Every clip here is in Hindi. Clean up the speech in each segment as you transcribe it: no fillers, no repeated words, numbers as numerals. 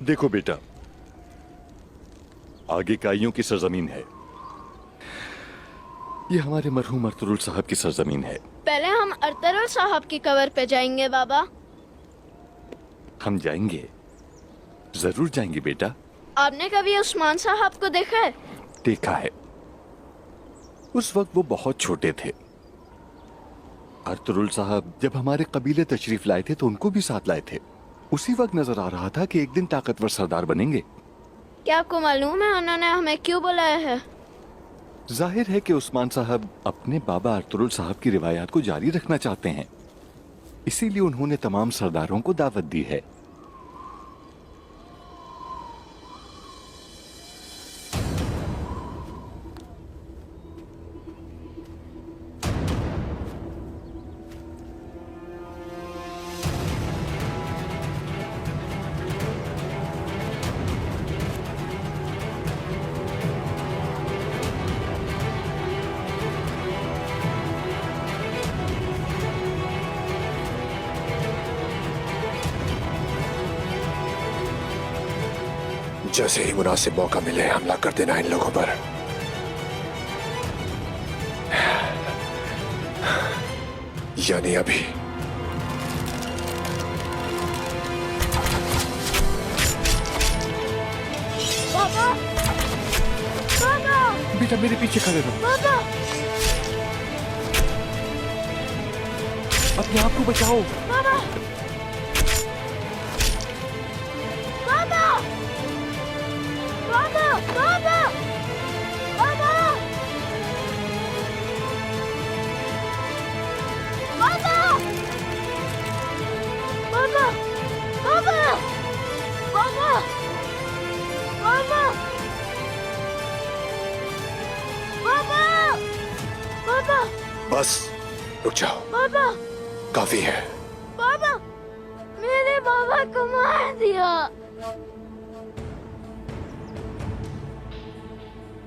देखो बेटा, आगे काइयों की सरजमीन है। ये हमारे मरहूम अर्तुरुल साहब की सरजमीन है। पहले हम अर्तुरुल साहब की कब्र पे जाएंगे बाबा। हम जाएंगे, जरूर जाएंगे बेटा। आपने कभी उस्मान साहब को देखा है? देखा है। उस वक्त वो बहुत छोटे थे। अर्तुरुल साहब जब हमारे कबीले तशरीफ लाए थे तो उनको भी साथ लाए थे। उसी वक्त नजर आ रहा था कि एक दिन ताकतवर सरदार बनेंगे। क्या आपको मालूम है उन्होंने हमें क्यों बुलाया है? जाहिर है कि उस्मान साहब अपने बाबा अर्तुरुल साहब की रिवायात को जारी रखना चाहते हैं, इसीलिए उन्होंने तमाम सरदारों को दावत दी है। जैसे ही मुनासिब मौका मिले हमला कर देना इन लोगों पर। यानी अभी। बाबा, बाबा, बेटा मेरे पीछे खड़े रहो। बाबा, अपने आप को बचाओ। बाबा, बाबा, बाबा, बाबा, बाबा, बाबा, बाबा, बाबा, बाबा, बाबा, बाबा, बाबा, बस रुक जाओ, बाबा, काफी है। बाबा, मेरे बाबा को मार दिया।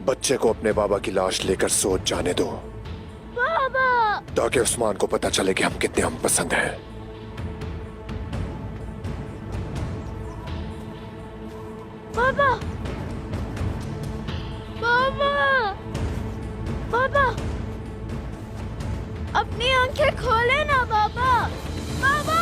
बच्चे को अपने बाबा की लाश लेकर सोच जाने दो, बाबा, ताकि उस्मान को पता चले कि हम कितने हम पसंद हैं। बाबा, बाबा, बाबा, अपनी आंखें खोले ना बाबा, बाबा।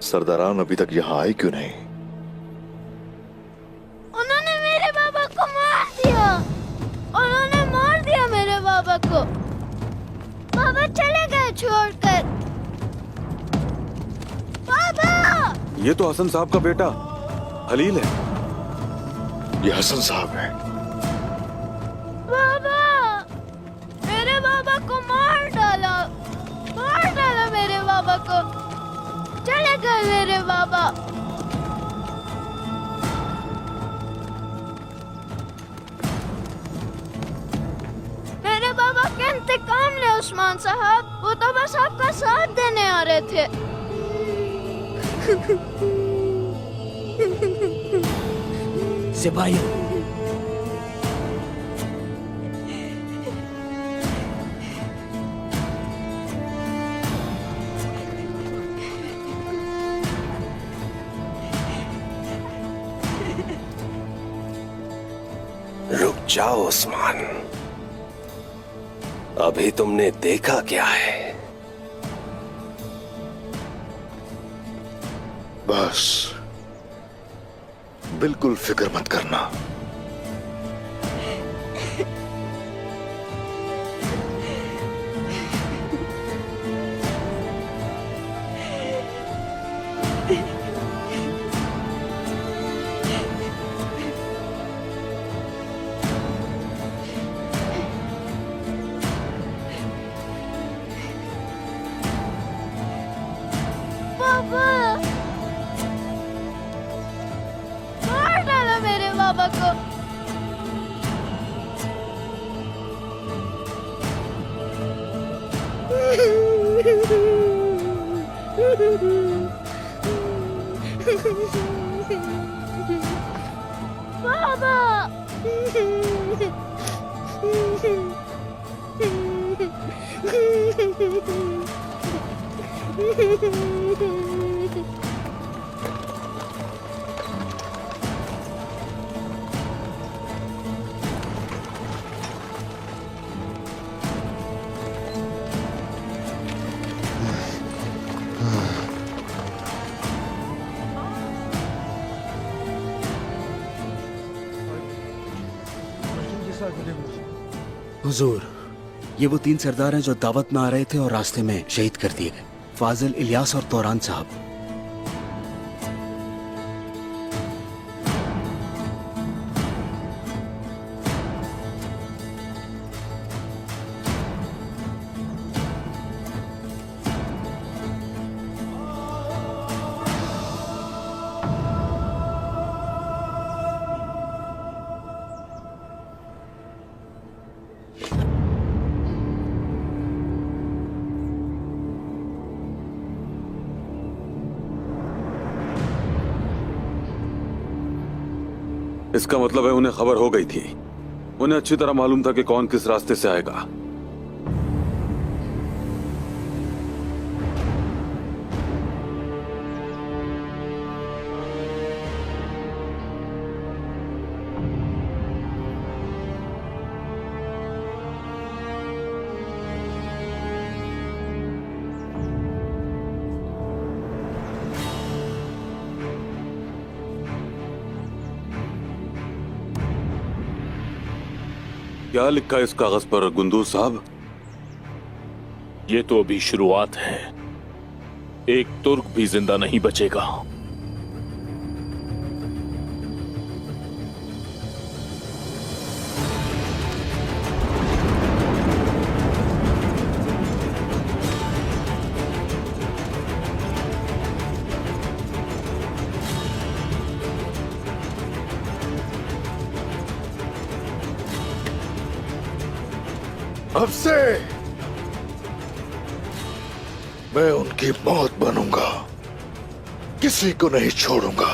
सरदारान अभी तक यहाँ आए क्यों नहीं? उन्होंने मेरे बाबा को मार दिया। उन्होंने मार दिया मेरे बाबा को। बाबा चले गए छोड़कर। बाबा, ये तो हसन साहब का बेटा हलील है। ये हसन साहब है। बाबा, मेरे बाबा को मार डाला मेरे बाबा को। चले गए मेरे बाबा। मेरे बाबा के इंतकाम ले उस्मान साहब, वो तो बस आपका साथ देने आ रहे थे। सिपाही रुक जाओ उस्मान, अभी तुमने देखा क्या है? बस बिल्कुल फिक्र मत करना। बाबा, मार डाला मेरे बाबा को। बाबा, हुजूर, ये वो 3 सरदार हैं जो दावत में आ रहे थे और रास्ते में शहीद कर दिए गए। फाजिल, इलियास और तौरान साहब। इसका मतलब है उन्हें खबर हो गई थी। उन्हें अच्छी तरह मालूम था कि कौन किस रास्ते से आएगा। क्या लिखा है इस कागज पर गुंदूर साहब? ये तो अभी शुरुआत है। एक तुर्क भी जिंदा नहीं बचेगा। अब से मैं उनकी मौत बनूंगा, किसी को नहीं छोड़ूंगा।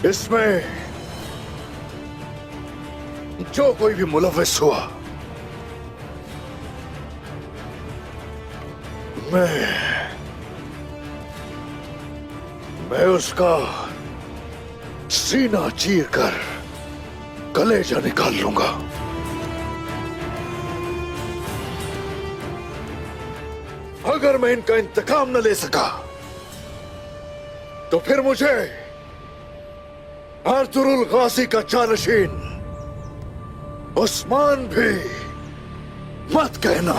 इसमें जो कोई भी मुलव्विस हुआ, मैं उसका सीना चीर कर कलेजा निकाल लूंगा। अगर मैं इनका इंतकाम न ले सका तो फिर मुझे अर्तुरुल गाजी का जानशीन उस्मान भी मत कहना।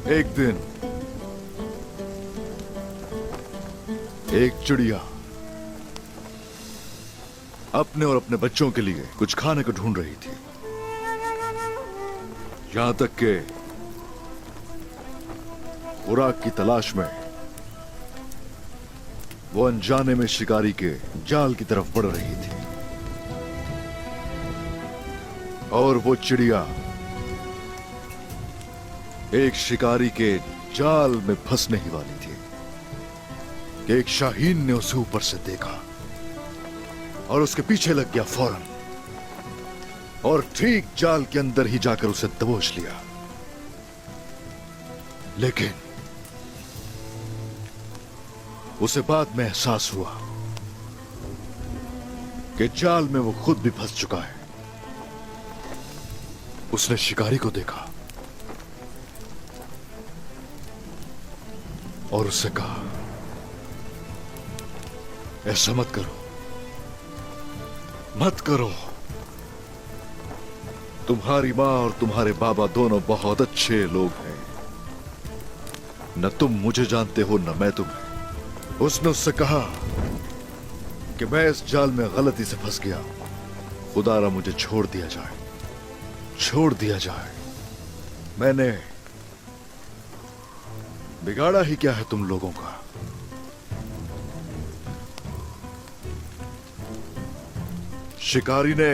एक दिन एक चिड़िया अपने और अपने बच्चों के लिए कुछ खाने को ढूंढ रही थी। यहां तक के खुराक की तलाश में वो अनजाने में शिकारी के जाल की तरफ बढ़ रही थी। और वो चिड़िया एक शिकारी के जाल में फंसने ही वाली थी कि एक शाहीन ने उसे ऊपर से देखा और उसके पीछे लग गया फौरन, और ठीक जाल के अंदर ही जाकर उसे दबोच लिया। लेकिन उसे बाद में एहसास हुआ कि जाल में वो खुद भी फंस चुका है। उसने शिकारी को देखा और उससे कहा, ऐसा मत करो, मत करो। तुम्हारी मां और तुम्हारे बाबा दोनों बहुत अच्छे लोग हैं। न तुम मुझे जानते हो न मैं तुम्हें। उसने उससे कहा कि मैं इस जाल में गलती से फंस गया, खुदारा मुझे छोड़ दिया जाए, छोड़ दिया जाए। मैंने बिगाड़ा ही क्या है तुम लोगों का। शिकारी ने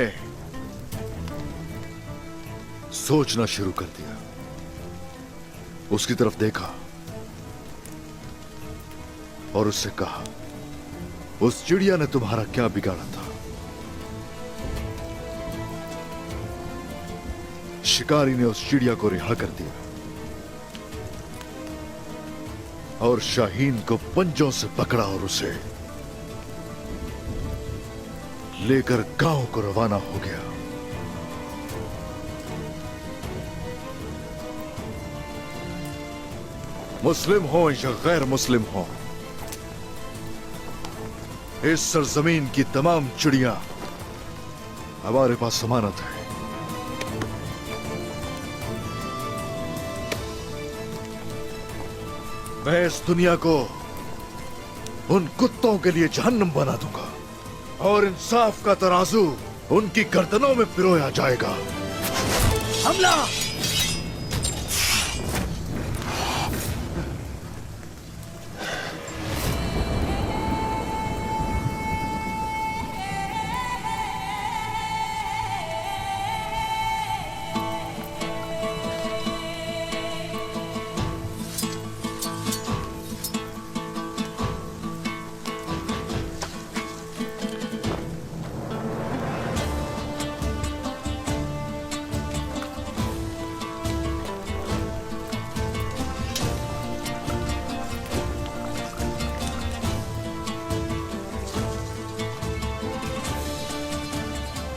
सोचना शुरू कर दिया। उसकी तरफ देखा और उससे कहा, उस चिड़िया ने तुम्हारा क्या बिगाड़ा था? शिकारी ने उस चिड़िया को रिहा कर दिया और शाहीन को पंजों से पकड़ा और उसे लेकर गांव को रवाना हो गया। मुस्लिम हो या गैर मुस्लिम हो, इस सरजमीन की तमाम चिड़ियां हमारे पास जमानत है। मैं इस दुनिया को उन कुत्तों के लिए जहन्नम बना दूंगा और इंसाफ का तराजू उनकी गर्दनों में पिरोया जाएगा। हमला!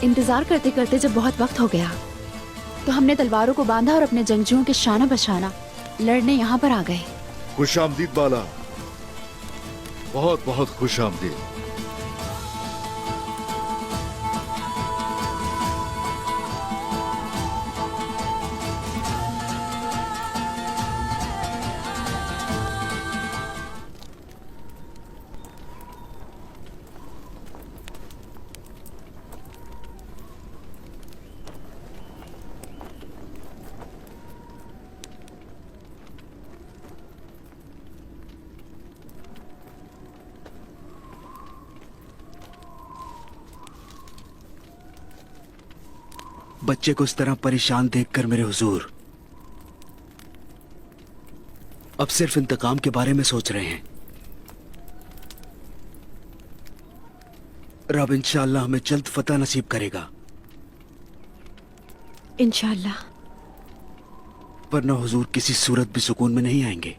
इंतजार करते करते जब बहुत वक्त हो गया तो हमने तलवारों को बांधा और अपने जंगजुओं के शाना बशाना लड़ने यहाँ पर आ गए। खुश आमदीद बाला, बहुत बहुत खुश आमदीद। बच्चे को इस तरह परेशान देखकर मेरे हुजूर अब सिर्फ इंतकाम के बारे में सोच रहे हैं। रब इंशाअल्लाह हमें जल्द फतह नसीब करेगा। इंशाअल्लाह। वरना हुजूर किसी सूरत भी सुकून में नहीं आएंगे।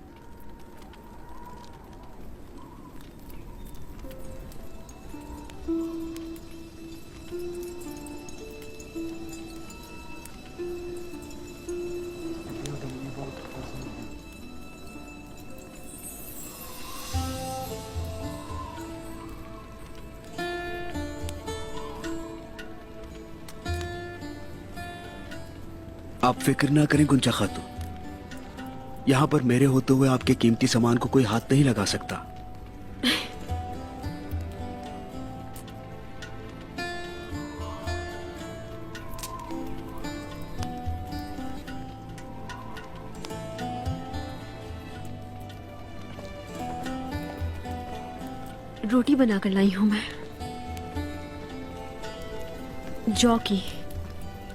आप फिक्र ना करें गुंजा खातून, यहां पर मेरे होते हुए आपके कीमती सामान को कोई हाथ नहीं लगा सकता। रोटी बनाकर लाई हूं मैं, जौ की,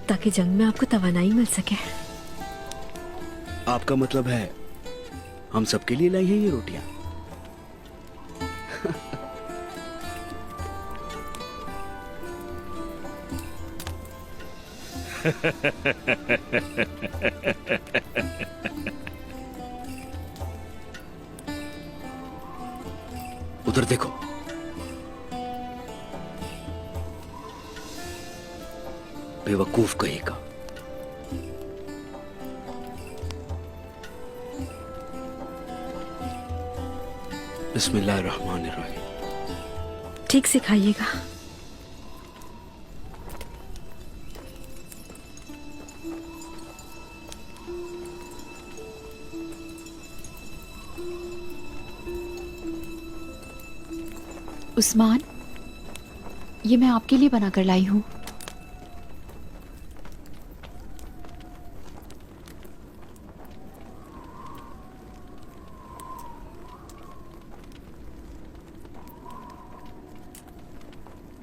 ताकि जंग में आपको तवानाई मिल सके। आपका मतलब है हम सबके लिए लाई हैं ये रोटियां? उधर देखो। बेवकूफ कहेगा। बिस्मिल्लाहिर्रहमानिर्रहीम। ठीक से खाइएगा। उस्मान, ये मैं आपके लिए बना कर लाई हूं।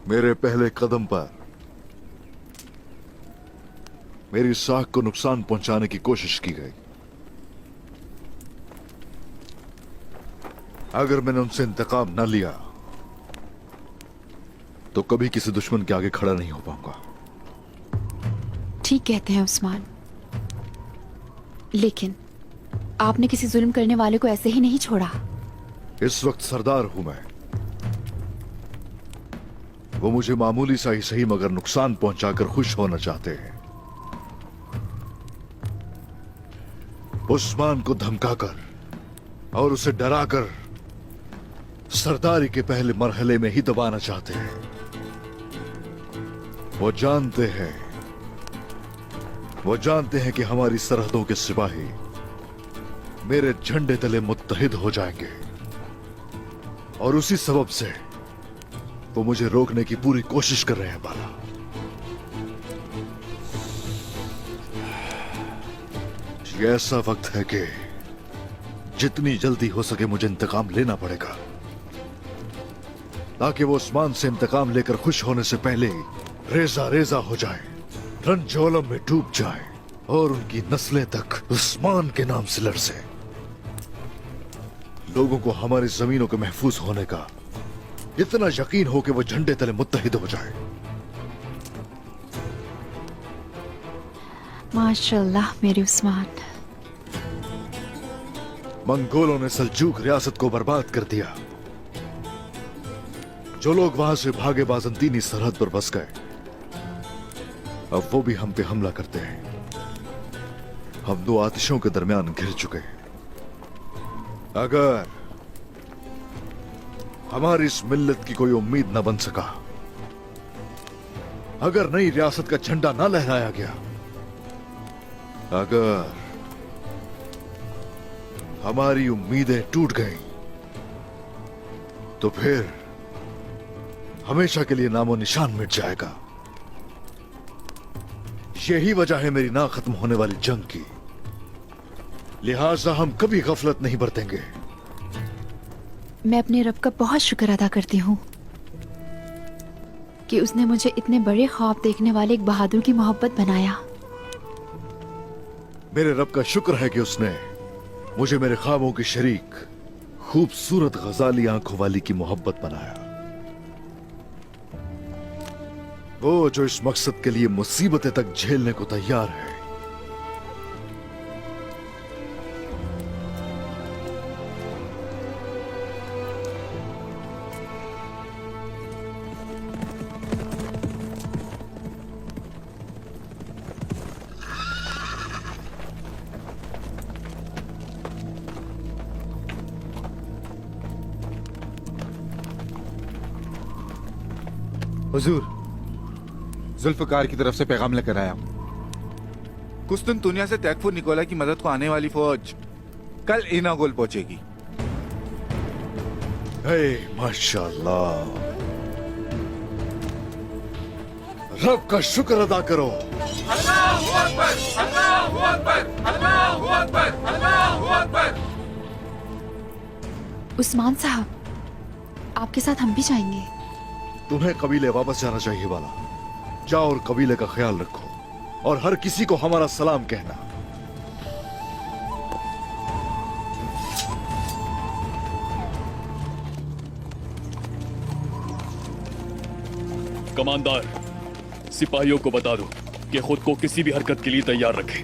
मेरे पहले कदम पर मेरी साख को नुकसान पहुंचाने की कोशिश की गई। अगर मैंने उनसे इंतकाम न लिया तो कभी किसी दुश्मन के आगे खड़ा नहीं हो पाऊंगा। ठीक कहते हैं उस्मान, लेकिन आपने किसी जुल्म करने वाले को ऐसे ही नहीं छोड़ा। इस वक्त सरदार हूं मैं। वो मुझे मामूली सा ही सही मगर नुकसान पहुंचाकर खुश होना चाहते हैं। उस्मान को धमकाकर और उसे डराकर सरदारी के पहले मरहले में ही दबाना चाहते हैं। वो जानते हैं कि हमारी सरहदों के सिपाही मेरे झंडे तले मुत्तहिद हो जाएंगे और उसी सबब से वो मुझे रोकने की पूरी कोशिश कर रहे हैं। बाला, ये ऐसा वक्त है कि जितनी जल्दी हो सके मुझे इंतकाम लेना पड़ेगा, ताकि वो उस्मान से इंतकाम लेकर खुश होने से पहले ही रेजा रेजा हो जाए, रंजोलम में डूब जाए और उनकी नस्लें तक उस्मान के नाम से लरसे। लोगों को हमारी जमीनों के महफूज होने का इतना यकीन हो कि वो झंडे तले मुत्तहिद हो जाए। माशाल्लाह मेरे उस्मान। मंगोलों ने सल्जूक रियासत को बर्बाद कर दिया। जो लोग वहां से भागे बाजंतीनी सरहद पर बस गए, अब वो भी हम पे हमला करते हैं। हम दो आतिशों के दरमियान घिर चुके हैं। अगर हमारी इस मिल्लत की कोई उम्मीद न बन सका, अगर नई रियासत का झंडा न लहराया गया, अगर हमारी उम्मीदें टूट गईं, तो फिर हमेशा के लिए नामो निशान मिट जाएगा। यही वजह है मेरी ना खत्म होने वाली जंग की। लिहाजा हम कभी गफलत नहीं बरतेंगे। मैं अपने रब का बहुत शुक्र अदा करती हूँ कि उसने मुझे इतने बड़े ख्वाब देखने वाले एक बहादुर की मोहब्बत बनाया। मेरे रब का शुक्र है कि उसने मुझे मेरे ख्वाबों की शरीक खूबसूरत गजाली आंखों वाली की मोहब्बत बनाया। वो जो इस मकसद के लिए मुसीबतें तक झेलने को तैयार है। हुजूर, जुल्फकार की तरफ से पैगाम लेकर आया हूं। कुस्तुनतुनिया से तैकफुर निकोला की मदद को आने वाली फौज कल इनागोल पहुंचेगी। माशाल्लाह, रब का शुक्र अदा करो। अल्लाहु अकबर, अल्लाहु अकबर, अल्लाहु अकबर, अल्लाहु अकबर। उस्मान साहब, आपके साथ हम भी जाएंगे। तुम्हें कबीले वापस जाना चाहिए वाला। जाओ और कबीले का ख्याल रखो और हर किसी को हमारा सलाम कहना। कमांडर, सिपाहियों को बता दो कि खुद को किसी भी हरकत के लिए तैयार रखें।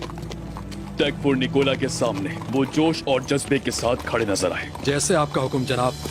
टैगफोर निकोला के सामने वो जोश और जज्बे के साथ खड़े नजर आए। जैसे आपका हुक्म जनाब।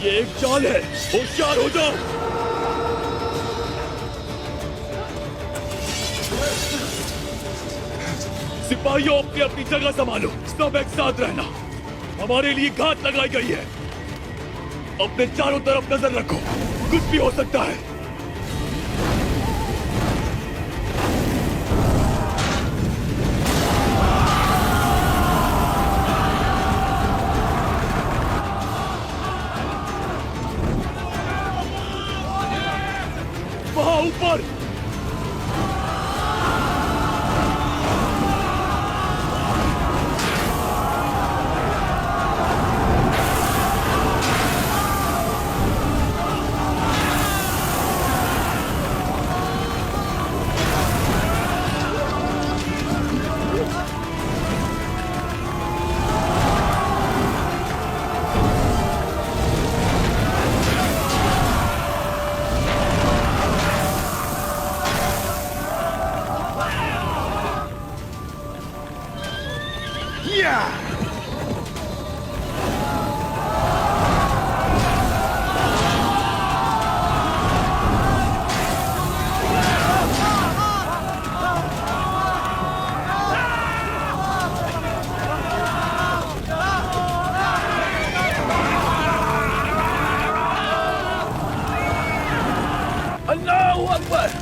ये एक चाल है, होशियार हो जाओ। सिपाहियों, अपनी अपनी जगह संभालो, सब एक साथ रहना। हमारे लिए घात लगाई गई है, अपने चारों तरफ नजर रखो, कुछ भी हो सकता है। वहां ऊपर अल्लाहू अकबर।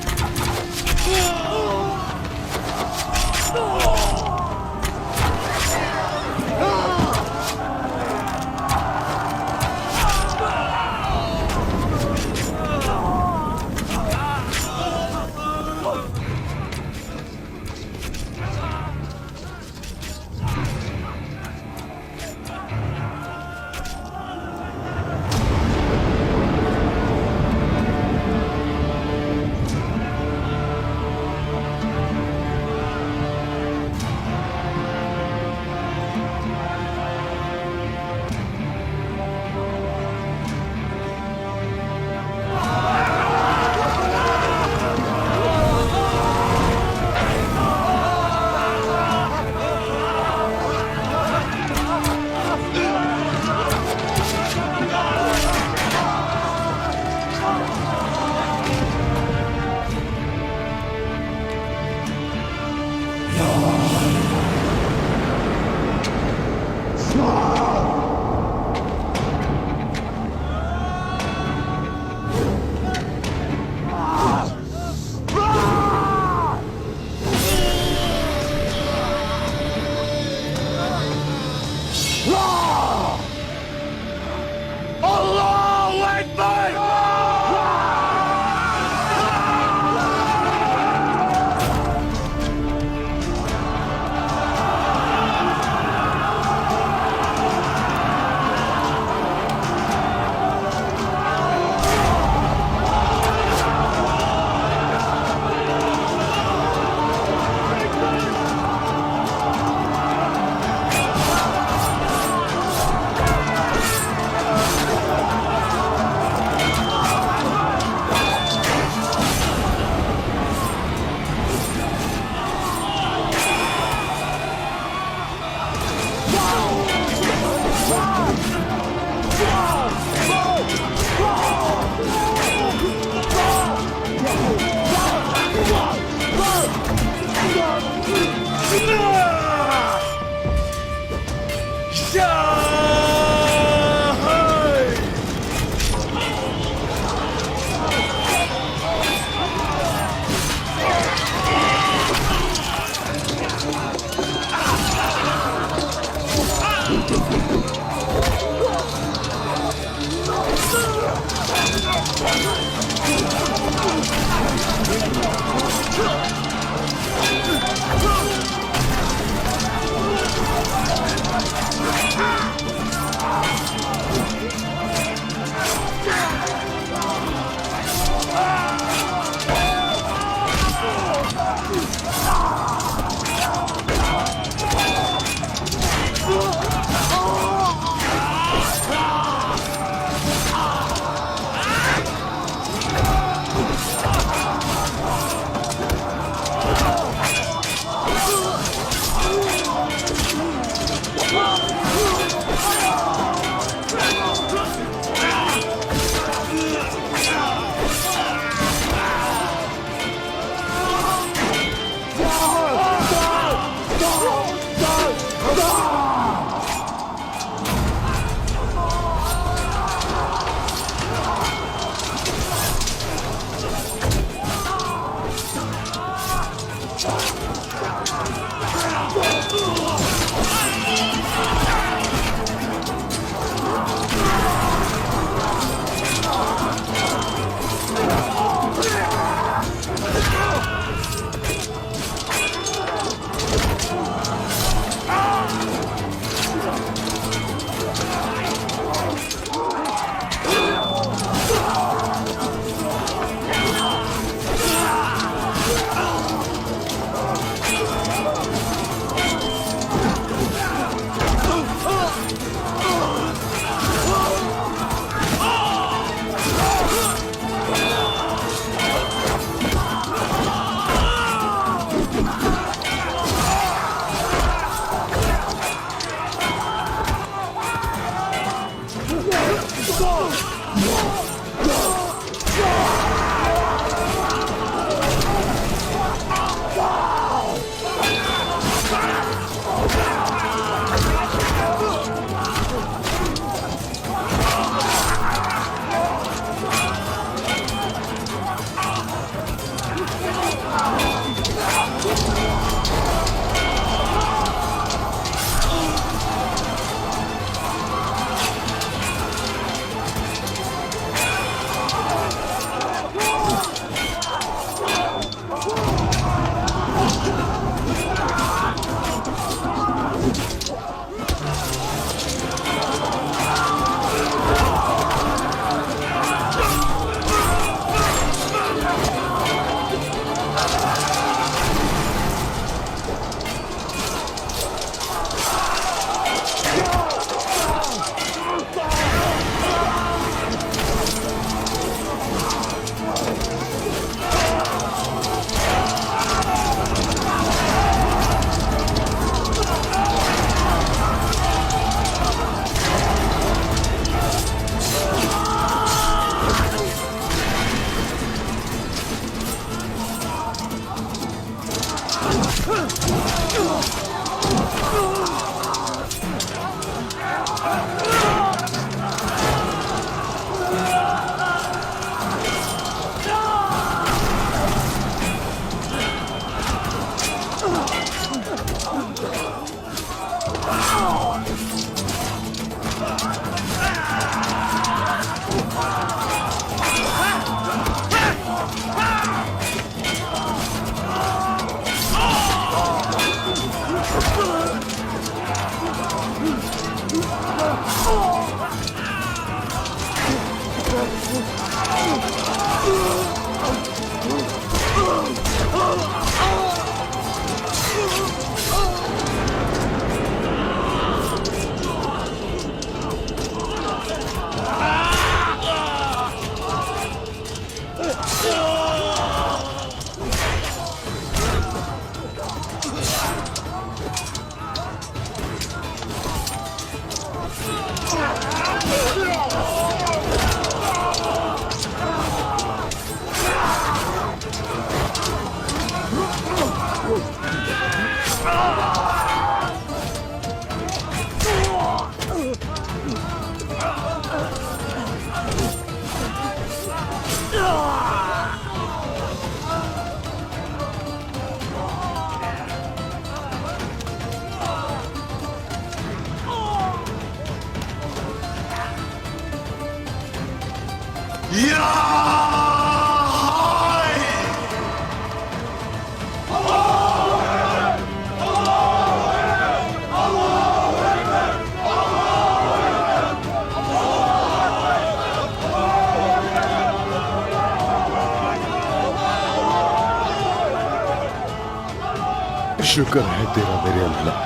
शुक्र है तेरा मेरे अल्लाह,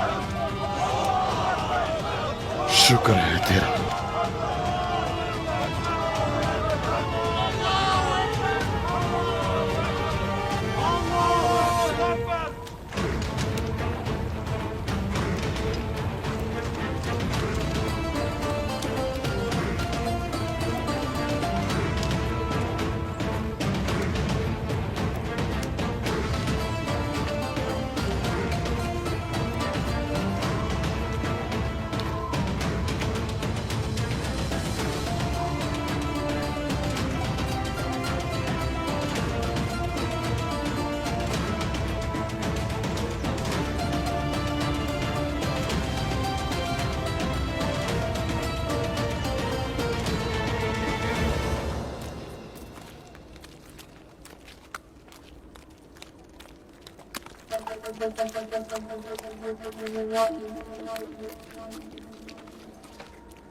शुक्र है तेरा।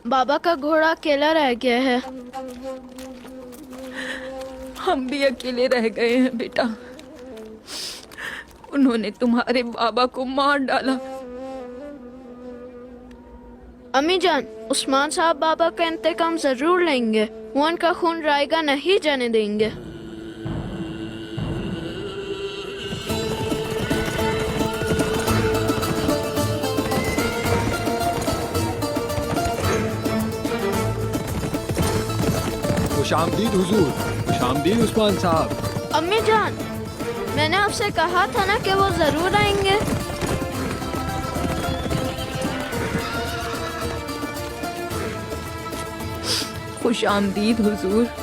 बाबा का घोड़ा अकेला रह गया है। हम भी अकेले रह गए हैं बेटा। उन्होंने तुम्हारे बाबा को मार डाला। अम्मी जान, उस्मान साहब बाबा का इंतकाम जरूर लेंगे। वो उनका खून रायगा नहीं जाने देंगे। खुशामदीद हुजूर, खुशामदीद उस्मान साहब। अम्मी जान, मैंने आपसे कहा था ना कि वो जरूर आएंगे। खुश आमदीद हुजूर।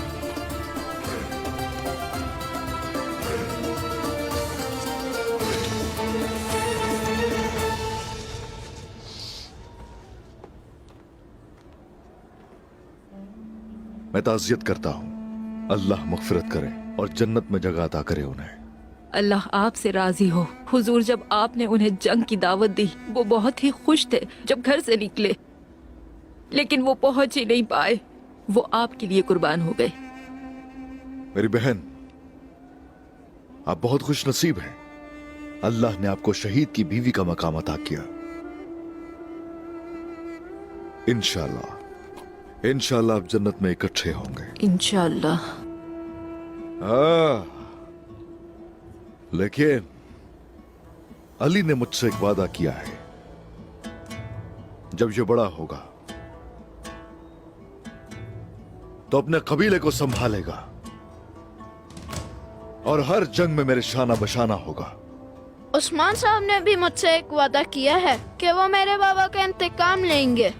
मैं ताज़ियत करता हूँ, अल्लाह मग़फ़िरत करे और जन्नत में जगह अता करे उन्हें। अल्लाह आपसे राजी हो। हुजूर, जब आपने उन्हें जंग की दावत दी वो बहुत ही खुश थे जब घर से निकले, लेकिन वो पहुंच ही नहीं पाए। वो आपके लिए कुर्बान हो गए। मेरी बहन, आप बहुत खुश नसीब हैं। अल्लाह ने आपको शहीद की बीवी का मकाम अता किया। इंशाअल्लाह इंशाअल्लाह आप जन्नत में इकट्ठे होंगे। इंशाअल्लाह। लेकिन अली ने मुझसे एक वादा किया है, जब ये बड़ा होगा तो अपने कबीले को संभालेगा और हर जंग में मेरे शाना बशाना होगा। उस्मान साहब ने भी मुझसे एक वादा किया है कि वो मेरे बाबा का इंतकाम लेंगे।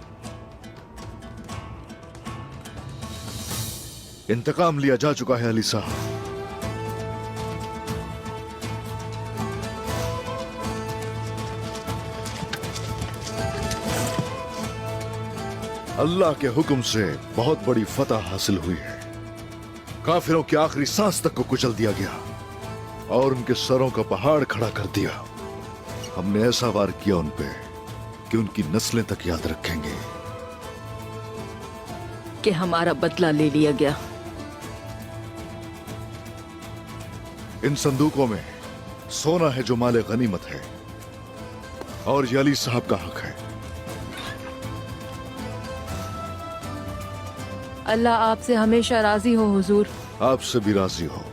इंतकाम लिया जा चुका है अली साहब। अल्लाह के हुक्म से बहुत बड़ी फतह हासिल हुई है। काफिरों की आखिरी सांस तक को कुचल दिया गया और उनके सरों का पहाड़ खड़ा कर दिया। हमने ऐसा वार किया उन पे कि उनकी नस्लें तक याद रखेंगे कि हमारा बदला ले लिया गया। इन संदूकों में सोना है जो माले गनीमत है और ये अली साहब का हक है। अल्लाह आपसे हमेशा राजी हो हुजूर। आपसे भी राजी हो।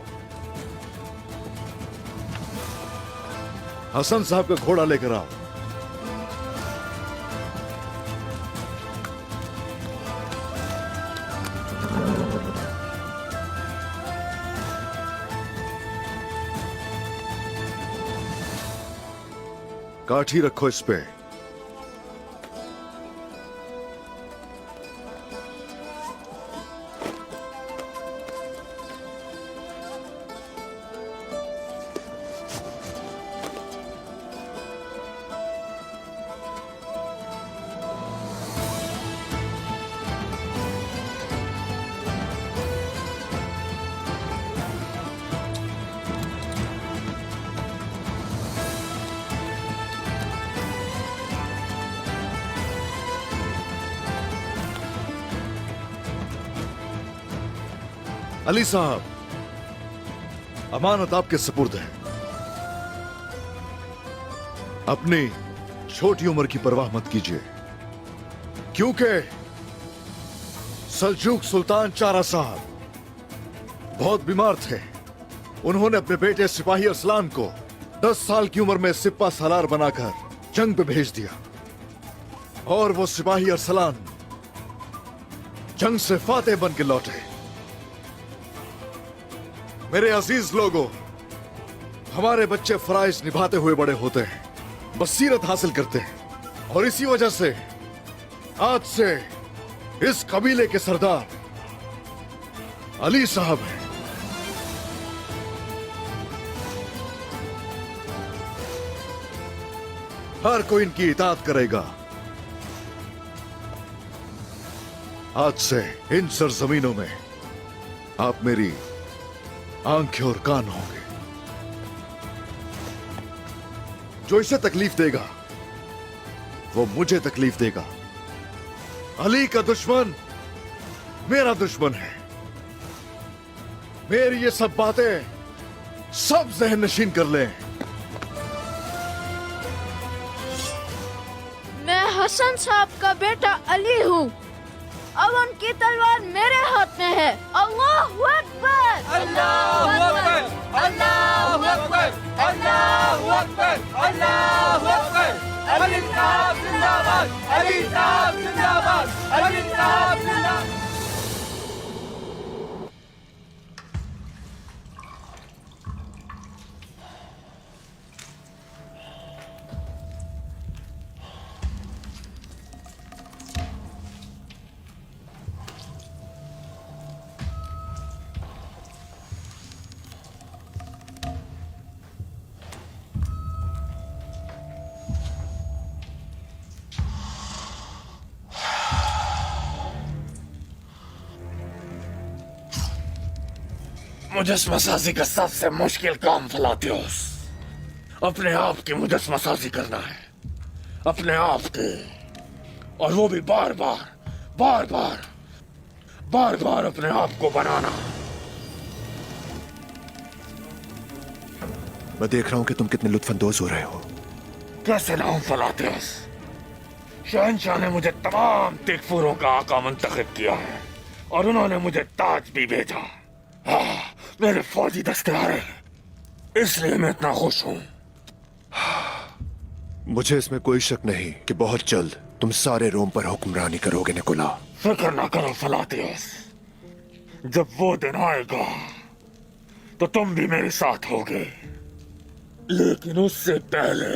हसन साहब का घोड़ा लेकर आओ। काठी रखो इस पे। अली साहब, अमानत आपके सुपुर्द है। अपनी छोटी उम्र की परवाह मत कीजिए, क्योंकि सल्जूक सुल्तान चारा साहब बहुत बीमार थे। उन्होंने अपने बेटे सिपाही अरसलान को 10 साल की उम्र में सिप्पा सालार बनाकर जंग पे भेज दिया और वो सिपाही अरसलान जंग से फातेह बन के लौटे। मेरे अजीज लोगों, हमारे बच्चे फराइज निभाते हुए बड़े होते हैं, बसीरत हासिल करते हैं और इसी वजह से आज से इस कबीले के सरदार अली साहब हैं। हर कोई इनकी इताअत करेगा। आज से इन सरजमीनों में आप मेरी आंखें और कान होंगे। जो इसे तकलीफ देगा वो मुझे तकलीफ देगा। अली का दुश्मन मेरा दुश्मन है। मेरी ये सब बातें सब जहन नशीन कर लें। मैं हसन साहब का बेटा अली हूँ। अब उनकी तलवार मेरे हाथ में है। अल्लाहू अकबर, अल्लाहू अकबर, अल्लाहू अकबर, अल्लाहू अकबर, अल्लाहू अकबर। अली साहब जिंदाबाद, अली साहब जिंदाबाद, अली साहब जिंदाबाद। मुजस्मसाजी का सबसे मुश्किल काम फलातियोस अपने आप की मुजस्मसाजी करना है, अपने आप की, और वो भी बार बार अपने आप को बनाना। मैं देख रहा हूं कि तुम कितने लुत्फानंदोज हो रहे हो। कैसे ना हूं फलातियोस, शहंशाह ने मुझे तमाम तिकफुरों का आका मुंतखब किया है और उन्होंने मुझे ताज भी भेजा। मेरे फौजी दस्ते आ रहे हैं, इसलिए मैं इतना खुश हूं। मुझे इसमें कोई शक नहीं कि बहुत जल्द तुम सारे रोम पर हुक्मरानी करोगे निकोला। फिक्र ना करो फलातियोस, जब वो दिन आएगा तो तुम भी मेरे साथ होगे, लेकिन उससे पहले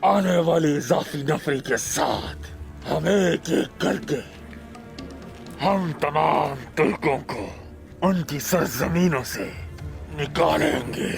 आने वाली इजाफी नफरी के साथ हम एक एक करके हम तमाम तुर्कों को उनकी सरजमीनों से निकालेंगे।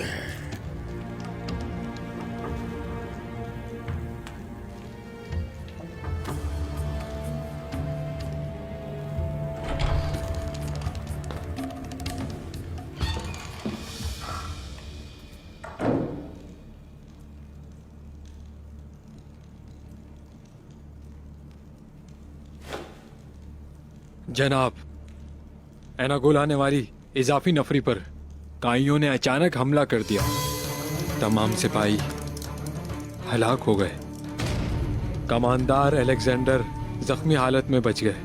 जनाब, एनागोल आने वाली इजाफी नफरी पर काइयों ने अचानक हमला कर दिया। तमाम सिपाही हलाक हो गए। कमांडर अलेक्जेंडर जख्मी हालत में बच गए।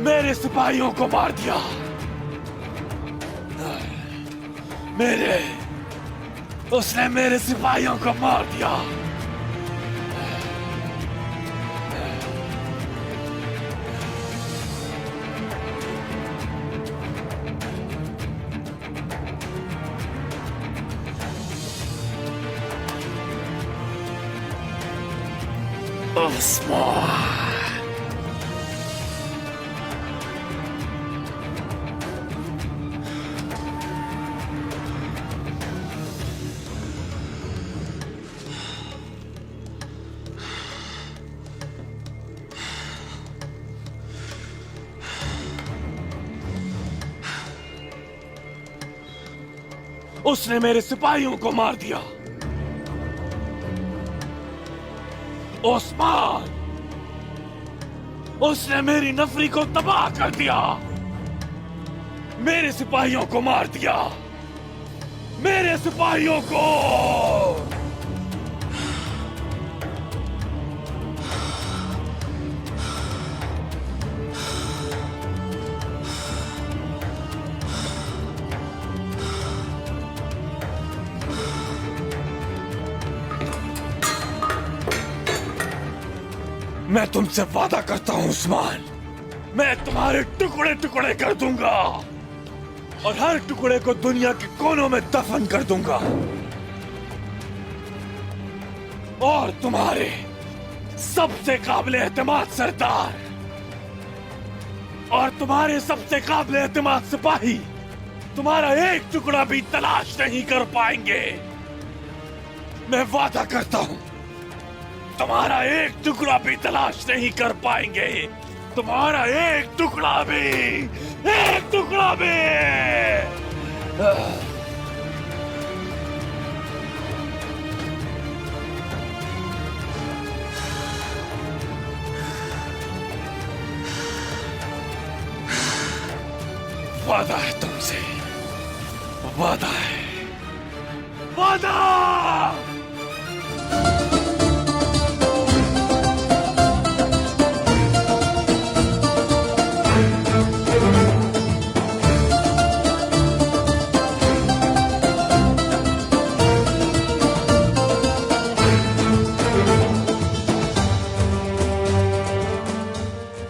मेरे सिपाहियों को मार दिया। उसने मेरे सिपाहियों को मार दिया। उसने मेरे सिपाहियों को मार दिया। ओस्मान, उसने मेरी नफरी को तबाह कर दिया। मेरे सिपाहियों को मार दिया। मेरे सिपाहियों को। मैं तुमसे वादा करता हूं उस्मान, मैं तुम्हारे टुकड़े टुकड़े कर दूंगा और हर टुकड़े को दुनिया के कोनों में दफन कर दूंगा। और तुम्हारे सबसे काबिल एतमाद सरदार और तुम्हारे सबसे काबिल एतमाद सिपाही तुम्हारा एक टुकड़ा भी तलाश नहीं कर पाएंगे। मैं वादा करता हूं, तुम्हारा एक टुकड़ा भी तलाश नहीं कर पाएंगे। तुम्हारा एक टुकड़ा भी, एक टुकड़ा भी। वादा है तुमसे, वादा है, वादा।